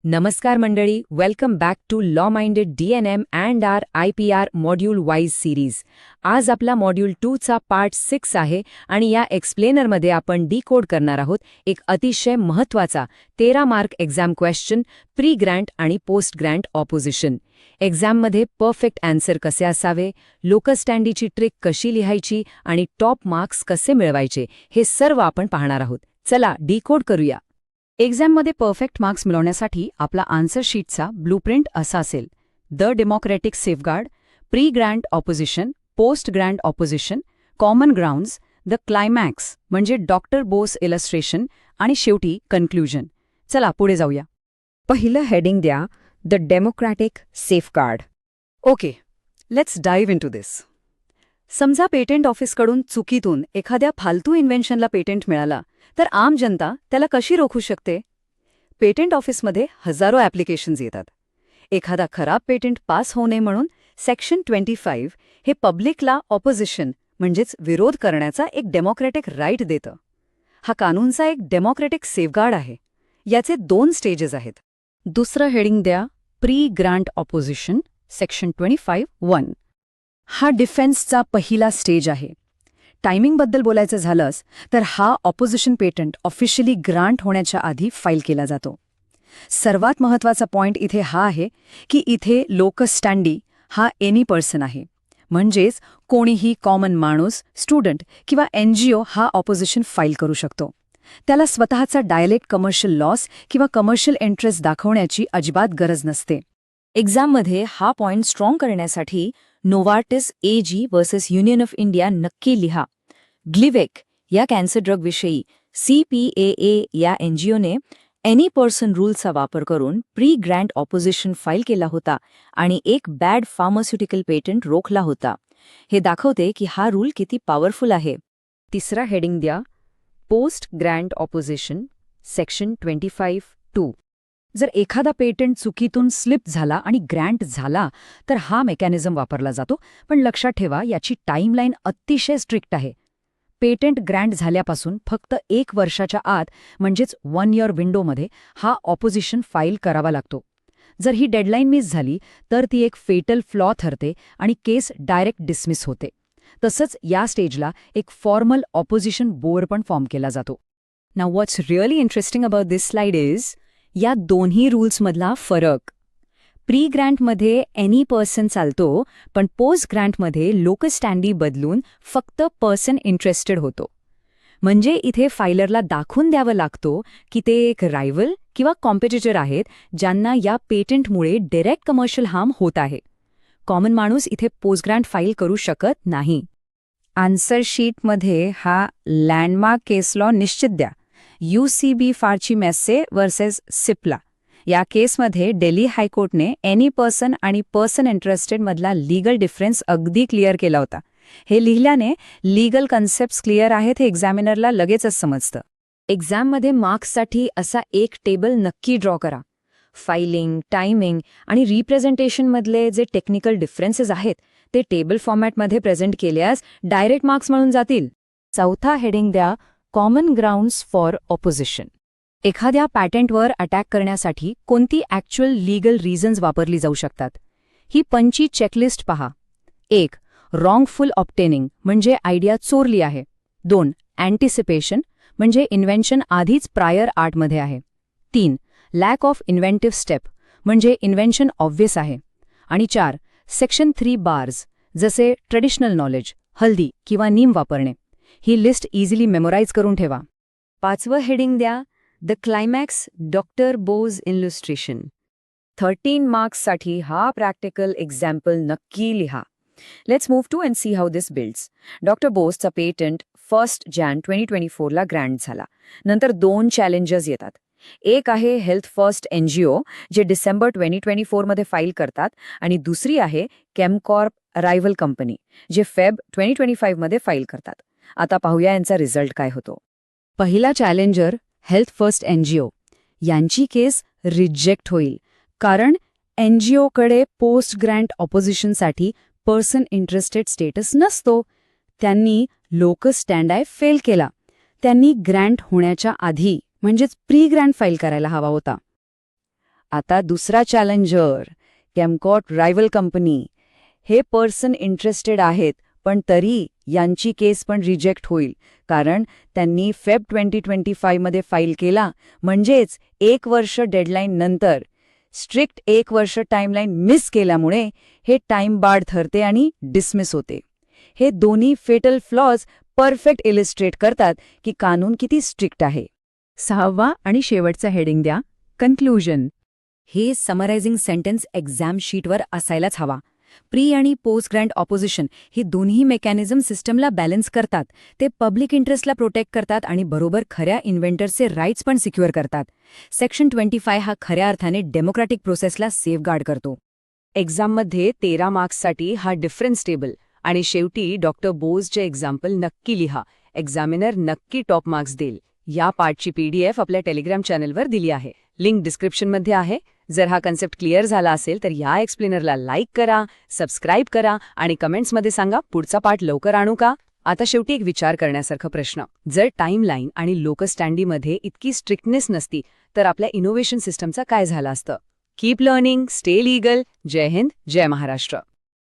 नमस्कार मंडळी, welcome back to law minded DNM and our IPR module wise series. आज आपला मॉड्यूल 2 चा पार्ट 6 आहे आणि या एक्सप्लेनरमध्ये आपण डिकोड करणार आहोत एक अतिशय महत्त्वाचा 13 mark exam question, pre Grant आणि पोस्ट ग्रँट ऑपोजिशन. एक्झाममध्ये परफेक्ट आन्सर कसे असावे, लोकस स्टँडीची ट्रिक कशी लिहायची आणि टॉप मार्क्स कसे मिळवायचे हे सर्व आपण पाहणार आहोत. चला डिकोड करूया. एक्झाममध्ये परफेक्ट मार्क्स मिळवण्यासाठी आपला आन्सर शीटचा ब्लूप्रिंट असा असेल: the democratic safeguard, pre grant opposition, post grant opposition, common grounds, the climax म्हणजे डॉक्टर बोस इलस्ट्रेशन आणि शेवटी कन्क्ल्युजन. चला पुढे जाऊया. पहिलं हेडिंग द्या, the democratic safeguard. Okay, let's dive into this. समजा पेटंट ऑफिसकडून चुकीतून एखाद्या फालतू इन्व्हेन्शनला पेटंट मिळाला, तर आम जनता त्याला कशी रोखू शकते? पेटंट ऑफिसमध्ये हजारो ॲप्लिकेशन्स येतात. एखादा खराब पेटंट पास होऊ नये म्हणून सेक्शन 25 हे पब्लिकला ऑपोजिशन म्हणजेच विरोध करण्याचा एक डेमोक्रॅटिक राईट देतं. हा कानूनचा एक डेमोक्रॅटिक सेफगार्ड आहे. याचे 2 स्टेजेस आहेत. दुसरं हेडिंग द्या, प्री ग्रँट ऑपोजिशन, सेक्शन 25(1). हा डिफेन्सचा पहिला स्टेज आहे. टायमिंगबद्दल बोलायचं झालंच तर हा ऑपोजिशन पेटंट ऑफिशियली ग्रांट होण्याच्या आधी फाईल केला जातो. सर्वात महत्त्वाचा पॉइंट इथे हा आहे की इथे लोकस स्टँडी हा एनी पर्सन आहे. म्हणजेच कोणीही कॉमन माणूस, स्टुडंट किंवा NGO हा ऑपोजिशन फाईल करू शकतो. त्याला स्वतःचा डायलेक्ट कमर्शियल लॉस किंवा कमर्शियल इंटरेस्ट दाखवण्याची अजिबात गरज नसते. एक्झाममध्ये हा पॉइंट स्ट्रॉंग करण्यासाठी Novartis AG versus union of India नक्की लिहा. ग्लिवेक या कॅन्सर ड्रगविषयी CPAA या NGOने एनी पर्सन रूलचा वापर करून प्री ग्रँट ऑपोजिशन फाईल केला होता आणि एक बॅड फार्मास्युटिकल पेटंट रोखला होता. हे दाखवते की हा रूल किती पॉवरफुल आहे. तिसरा हेडिंग द्या, पोस्ट ग्रँट ऑपोजिशन, सेक्शन 25(2). जर एखादा पेटंट चुकीतून स्लिप झाला आणि ग्रँट झाला तर हा मेकॅनिझम वापरला जातो. पण लक्षात ठेवा, याची टाईमलाईन अतिशय स्ट्रिक्ट आहे. पेटंट ग्रँट झाल्यापासून फक्त 1 वर्षाच्या आत म्हणजेच 1 इयर विंडोमध्ये हा ऑपोजिशन फाईल करावा लागतो. जर ही डेडलाईन मिस झाली तर ती एक फेटल फ्लॉ ठरते आणि केस डायरेक्ट डिसमिस होते. तसंच या स्टेजला एक फॉर्मल ऑपोजिशन बोर्ड पण फॉर्म केला जातो. Now what's really interesting about this slide is या दोन्ही रूल्समधला फरक. प्री ग्रँटमध्ये एनी पर्सन चालतो, पण पोस्ट ग्रँटमध्ये लोकस स्टँडी बदलून फक्त पर्सन इंटरेस्टेड होतो. म्हणजे इथे फायलरला दाखवून द्यावं लागतो की ते एक रायव्हल किंवा कॉम्पिटिटर आहेत ज्यांना या पेटंटमुळे डायरेक्ट कमर्शियल हार्म होत आहे. कॉमन माणूस इथे पोस्ट ग्रँट फाईल करू शकत नाही. आन्सर शीटमध्ये हा लँडमार्क केस लॉ निश्चित द्या, UCB फार्ची मेस्से वर्सेस सिप्ला. या केसमध्ये दिल्ली हायकोर्टने एनी पर्सन आणि पर्सन इंटरेस्टेड मधला लीगल डिफरन्स अगदी क्लिअर केला होता. हे लिहिल्याने लीगल कन्सेप्ट्स क्लिअर आहेत हे एक्झामिनरला लगेचच समजतं. एक्झाममध्ये मार्क्ससाठी असा एक टेबल नक्की ड्रॉ करा. फायलिंग, टायमिंग आणि रिप्रेझेंटेशनमधले जे टेक्निकल डिफरन्सेस आहेत ते टेबल फॉर्मॅटमध्ये प्रेझेंट केल्यास डायरेक्ट मार्क्स मिळून जातील. चौथा हेडिंग द्या, कॉमन ग्राउंड्स फॉर ऑपोजिशन. एखाद्या पॅटेंटवर अटॅक करण्यासाठी कोणती ॲक्च्युअल लीगल रिझन्स वापरली जाऊ शकतात? ही 5ची चेकलिस्ट पहा. 1. रॉंगफुल ऑब्टेनिंग म्हणजे आयडिया चोरली आहे. 2. अँटिसिपेशन म्हणजे इन्व्हेन्शन आधीच प्रायर आर्टमध्ये आहे. 3. लॅक ऑफ इन्व्हेंटिव्ह स्टेप म्हणजे इन्व्हेन्शन ऑब्व्हियस आहे. आणि 4. सेक्शन 3 बार्स जसे ट्रेडिशनल नॉलेज, हल्दी किंवा नीम वापरणे. ही लिस्ट इझिली मेमोराईज करून ठेवा. 5वं हेडिंग द्या, the climax doctor Bose illustration. 13 मार्क्ससाठी हा प्रॅक्टिकल एक्झाम्पल नक्की लिहा. Let's move to and see how this builds. Doctor बोसचा पेटंट 1 जानेवारी 2024ला ग्रँट झाला. नंतर 2 चॅलेंजेस येतात. एक आहे हेल्थ फर्स्ट NGO जे डिसेंबर 2024मध्ये फाईल करतात आणि दुसरी आहे केमकॉर्प रायव्हल कंपनी जे फेब 2025मध्ये फाईल करतात. आता पाहूया यांचा रिझल्ट काय होतो. पहिला चॅलेंजर हेल्थ फर्स्ट NGO यांची केस रिजेक्ट होईल, कारण NGOकडे पोस्ट ग्रँट ऑपोजिशनसाठी पर्सन इंटरेस्टेड स्टेटस नसतो. त्यांनी लोकस स्टँडाय फेल केला. त्यांनी ग्रँट होण्याच्या आधी म्हणजेच प्री ग्रँट फाईल करायला हवा होता. आता दुसरा चॅलेंजर, केमकॉट रायव्हल कंपनी. हे पर्सन इंटरेस्टेड आहेत, पण तरी यांची केस पण रिजेक्ट होईल, कारण त्यांनी फेब 2025 मध्ये फाईल केला, म्हणजेच 1 वर्ष डेडलाईन नंतर. स्ट्रिक्ट 1 वर्ष टाईमलाईन मिस केल्यामुळे हे टाईम बार्ड ठरते आणि डिसमिस होते. हे दोन्ही फेटल फ्लॉज परफेक्ट इलिस्ट्रेट करतात की कानून किती स्ट्रिक्ट आहे. 6वा आणि शेवटचा हेडिंग द्या, कन्क्लुजन. हे समरायझिंग सेंटेन्स एक्झाम शीटवर असायलाच हवा. प्री आणि पोस्ट ग्रँट ऑपोजिशन हे दोन्ही मेकॅनिझम सिस्टमला बॅलन्स करतात. ते पब्लिक इंटरेस्टला प्रोटेक्ट करतात आणि बरोबर खऱ्या इन्व्हेंटरचे राईट्स पण सिक्युअर करतात. सेक्शन 25 हा खऱ्या अर्थाने डेमोक्रॅटिक प्रोसेसला सेफगार्ड करतो. एक्झाममध्ये 13 मार्क्ससाठी हा डिफरन्स टेबल आणि शेवटी डॉक्टर बोजचे एक्झाम्पल नक्की लिहा. एक्झामिनर नक्की टॉप मार्क्स देईल. या पार्टची PDF आपल्या टेलिग्राम चॅनलवर दिली आहे. लिंक डिस्क्रिप्शनमध्ये आहे. जर हा कन्सेप्ट क्लिअर झाला असेल तर या एक्सप्लेनरला लाईक करा, सबस्क्राईब करा आणि कमेंट्समध्ये सांगा पुढचा पार्ट लवकर आणू का. आता शेवटी एक विचार करण्यासारखा प्रश्न. जर टाईमलाईन आणि लोकस्टँडीमध्ये इतकी स्ट्रिक्टनेस नसती तर आपल्या इनोव्हेशन सिस्टमचा काय झाला असतं. Keep learning, stay legal. जय हिंद, जय महाराष्ट्र.